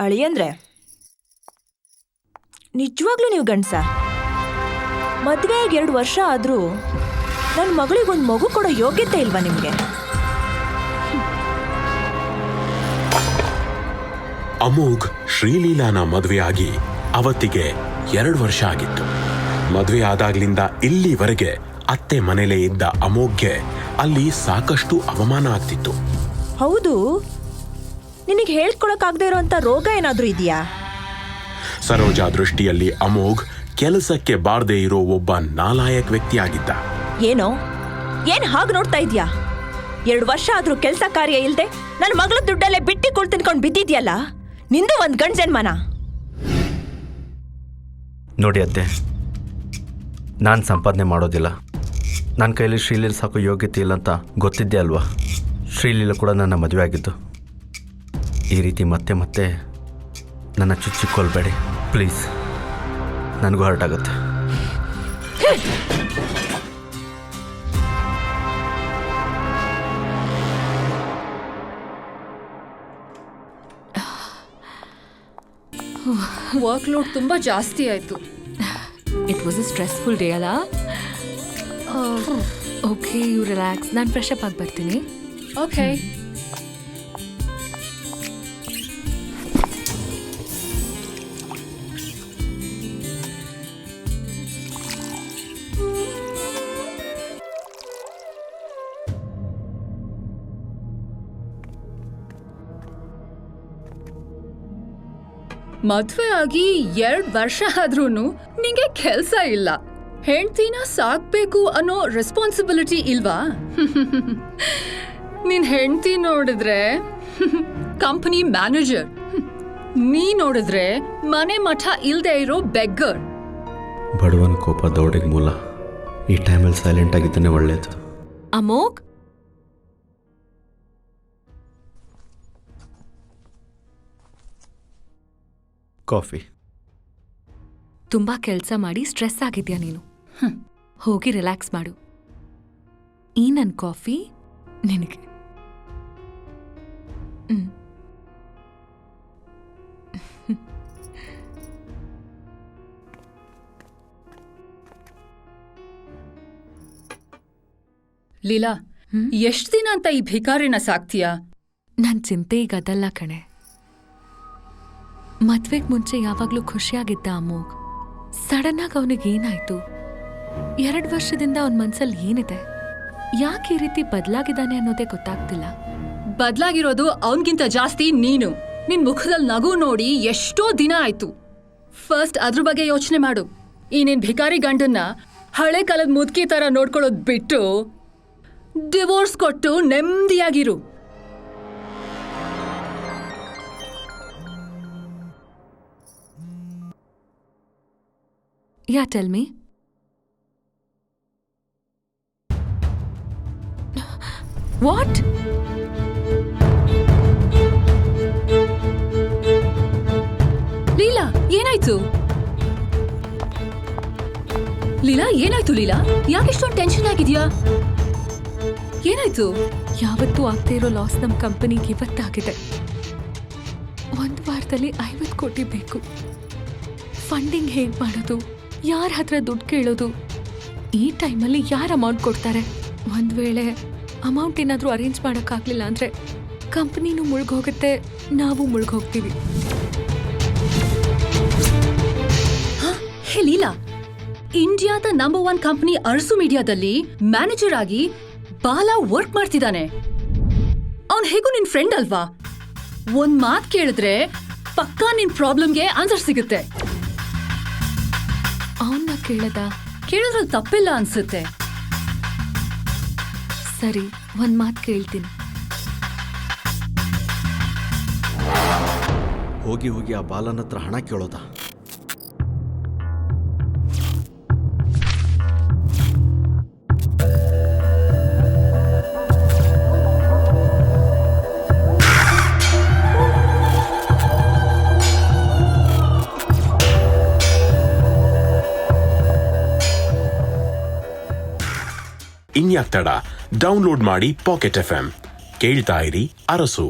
ಅಳಿಯಂದ್ರೆ ನಿಜವಾಗ್ಲೂ ನೀವು ಗಂಡ್ಸ? ಮದುವೆ 2 ವರ್ಷ ಆದ್ರೂ ನನ್ನ ಮಗಳಿಗೊಂದು ಮಗು ಕೊಡೋ ಯೋಗ್ಯತೆ ಇಲ್ವಾ ನಿಮ್ಗೆ? ಅಮೋಘ್ ಶ್ರೀಲೀಲಾನ ಮದುವೆಯಾಗಿ ಅವತ್ತಿಗೆ 2 ವರ್ಷ ಆಗಿತ್ತು. ಮದುವೆ ಆದಾಗ್ಲಿಂದ ಇಲ್ಲಿವರೆಗೆ ಅತ್ತೆ ಮನೇಲೇ ಇದ್ದ ಅಮೋಘ್ಗೆ ಅಲ್ಲಿ ಸಾಕಷ್ಟು ಅವಮಾನ ಆಗ್ತಿತ್ತು. ಹೌದು, ನಿನಗೆ ಹೇಳ್ಕೊಳಕ್ಕಾಗದೇ ಇರೋಂಥ ರೋಗ ಏನಾದ್ರೂ ಇದೆಯಾ? ಸರೋಜಾ ದೃಷ್ಟಿಯಲ್ಲಿ ಅಮೋಘ್ ಕೆಲಸಕ್ಕೆ ಬಾರದೇ ಇರೋ ಒಬ್ಬ ನಾಲಾಯಕ್ ವ್ಯಕ್ತಿಯಾಗಿದ್ದ. ಏನ್ ಹಾಗೆ ನೋಡ್ತಾ ಇದ್ಯಾ? 2 ವರ್ಷ ಆದ್ರೂ ಕೆಲಸ ಕಾರ್ಯ ಇಲ್ದೆ ನನ್ನ ಮಗಳ ದುಡ್ಡಲ್ಲೇ ಬಿಟ್ಟಿ ಕೊಳ್ ತಿನ್ಕೊಂಡು ಬಿದ್ದಿದ್ಯಲ್ಲ, ನಿಂದು ಒಂದ್ ಗಂಡ್ ಜನ್ಮನ. ನೋಡಿ ಅತ್ತೆ, ನಾನು ಸಂಪಾದನೆ ಮಾಡೋದಿಲ್ಲ. ನನ್ನ ಕೈಲಿ ಶ್ರೀಲೀಲ ಸಾಕೋ ಯೋಗ್ಯತೆ ಇಲ್ಲ ಅಂತ ಗೊತ್ತಿದ್ದೆ ಅಲ್ವಾ? ಶ್ರೀಲೀಲ ಕೂಡ ನನ್ನ ಮದುವೆ ಆಗಿದ್ದು. ಈ ರೀತಿ ಮತ್ತೆ ಮತ್ತೆ ನನ್ನ ಚುಚ್ಚಿಕೊಳ್ಬೇಡಿ ಪ್ಲೀಸ್, ನನಗೂ ಹರ್ಟ್ ಆಗುತ್ತೆ. ವರ್ಕ್ ಲೋಡ್ ತುಂಬಾ ಜಾಸ್ತಿ ಆಯ್ತು. It was a stressful day ಅಲ್ಲ? Okay, you relax. ನಾನು ಫ್ರೆಶ್ ಅಪ್ ಆಗಿ ಬರ್ತೀನಿ. ಓಕೆ. ಮದ್ವೆ ಆಗಿ 2 ವರ್ಷ ಆದ್ರೂನು ನಿಂಗೆ ಕೆಲ್ಸ ಇಲ್ಲ. ಹೆಂಡ್ತಿನ ಸಾಕ್ಬೇಕು ಅನ್ನೋ ರೆಸ್ಪಾನ್ಸಿಬಿಲಿಟಿ ಇಲ್ವಾ? ನಿನ್ ಹೆಂಡ್ತಿ ನೋಡಿದ್ರೆ ಕಂಪನಿ ಮ್ಯಾನೇಜರ್, ನೀ ನೋಡಿದ್ರೆ ಮನೆ ಮಠ ಇಲ್ದೇ ಇರೋ ಬೆಗ್ಗರ್. ಬಡವನ ಕೋಪ ದೌಡಿಗೆ ಮೂಲ. ಈ ಟೈಮಲ್ಲಿ ಸೈಲೆಂಟ್ ಆಗಿದ್ದಾನೆ ಒಳ್ಳೇದು. ಅಮೋಘ್, ಕಾಫಿ. ತುಂಬಾ ಕೆಲಸ ಮಾಡಿ ಸ್ಟ್ರೆಸ್ ಆಗಿದ್ಯಾ ನೀನು? ಹೋಗಿ ರಿಲ್ಯಾಕ್ಸ್ ಮಾಡು. ಈ ನನ್ನ ಕಾಫಿ ನಿನಗೆ. ಲೀಲಾ, ಎಷ್ಟ್ ದಿನ ಅಂತ ಈ ಭಿಕಾರಿನ ಸಾಕ್ತೀಯಾ? ನನ್ ಚಿಂತೆ ಈಗ ಅದಲ್ಲ ಕಣೆ. ಮದ್ವೆಗ್ ಮುಂಚೆ ಯಾವಾಗ್ಲೂ ಖುಷಿಯಾಗಿದ್ದ ಅಮೋಘ್, ಸಡನ್ ಆಗಿ ಅವನಿಗೆ ಏನಾಯ್ತು? 2 ವರ್ಷದಿಂದ ಅವನ ಮನ್ಸಲ್ಲಿ ಏನಿದೆ? ಯಾಕೆ ಈ ರೀತಿ ಬದಲಾಗಿದ್ದಾನೆ ಅನ್ನೋದೇ ಗೊತ್ತಾಗ್ತಿಲ್ಲ. ಬದಲಾಗಿರೋದು ಅವನ್ಗಿಂತ ಜಾಸ್ತಿ ನೀನು. ನಿನ್ ಮುಖದಲ್ಲಿ ನಗು ನೋಡಿ ಎಷ್ಟೋ ದಿನ ಆಯ್ತು. ಫಸ್ಟ್ ಅದ್ರ ಬಗ್ಗೆ ಯೋಚನೆ ಮಾಡು. ಈ ನಿನ್ ಭಿಕಾರಿ ಗಂಡನ್ನ ಹಳೆ ಕಾಲದ ಮುದುಕಿ ತರ ನೋಡ್ಕೊಳ್ಳೋದ್ ಬಿಟ್ಟು ಡಿವೋರ್ಸ್ ಕೊಟ್ಟು ನೆಮ್ಮದಿಯಾಗಿರು. Yeah, tell me. What? Leela, ಏನಾಯ್ತು? ಲೀಲಾ, ಏನಾಯ್ತು? ಲೀಲಾ, ಯಾಕೆಷ್ಟೊಂದು ಟೆನ್ಷನ್ ಆಗಿದ್ಯಾ? ಏನಾಯ್ತು? ಯಾವತ್ತೂ ಆಗ್ತಾ ಇರೋ ಲಾಸ್ ನಮ್ಮ ಕಂಪನಿಗೆ ಇವತ್ತಾಗಿದೆ. 1 ವಾರದಲ್ಲಿ 50 ಕೋಟಿ ಬೇಕು. ಫಂಡಿಂಗ್ ಹೇಗೆ ಮಾಡೋದು? ಯಾರ ಹತ್ರ ದುಡ್ಡು ಕೇಳೋದು? ಈ ಟೈಮಲ್ಲಿ ಯಾರು ಅಮೌಂಟ್ ಕೊಡ್ತಾರೆ? ಒಂದು ವೇಳೆ ಅಮೌಂಟ್ ಏನಾದರೂ ಅರೇಂಜ್ ಮಾಡೋಕ್ಕಾಗಲಿಲ್ಲ ಅಂದರೆ ಕಂಪ್ನಿನೂ ಮುಳುಗೋಗುತ್ತೆ, ನಾವು ಮುಳುಗೋಗ್ತೀವಿ. ಹೇ ಲೀಲಾ, ಇಂಡಿಯಾದ ನಂಬರ್ 1 ಕಂಪನಿ ಅರಸು ಮೀಡಿಯಾದಲ್ಲಿ ಮ್ಯಾನೇಜರ್ ಆಗಿ ಬಾಲಾ ವರ್ಕ್ ಮಾಡ್ತಿದ್ದಾನೆ. ಅವನ್ ಹೇಗೂ ನಿನ್ ಫ್ರೆಂಡ್ ಅಲ್ವಾ? ಒಂದ್ ಮಾತು ಕೇಳಿದ್ರೆ ಪಕ್ಕಾ ನಿನ್ ಪ್ರಾಬ್ಲಮ್ಗೆ ಆನ್ಸರ್ ಸಿಗುತ್ತೆ. ಅವನ್ನ ಕೇಳಿದ್ರಲ್ಲಿ ತಪ್ಪಿಲ್ಲ ಅನ್ಸುತ್ತೆ. ಸರಿ, ಒಂದ್ ಮಾತು ಕೇಳ್ತೀನಿ. ಹೋಗಿ ಹೋಗಿ ಆ ಬಾಲನ ಹತ್ರ ಹಣ ಕೇಳೋದ? ಇನ್ಯಾಕ್ ತಡ, ಡೌನ್ಲೋಡ್ ಮಾಡಿ ಪಾಕೆಟ್ FM. ಕೇಳ್ತಾ ಇರಿ ಅರಸು.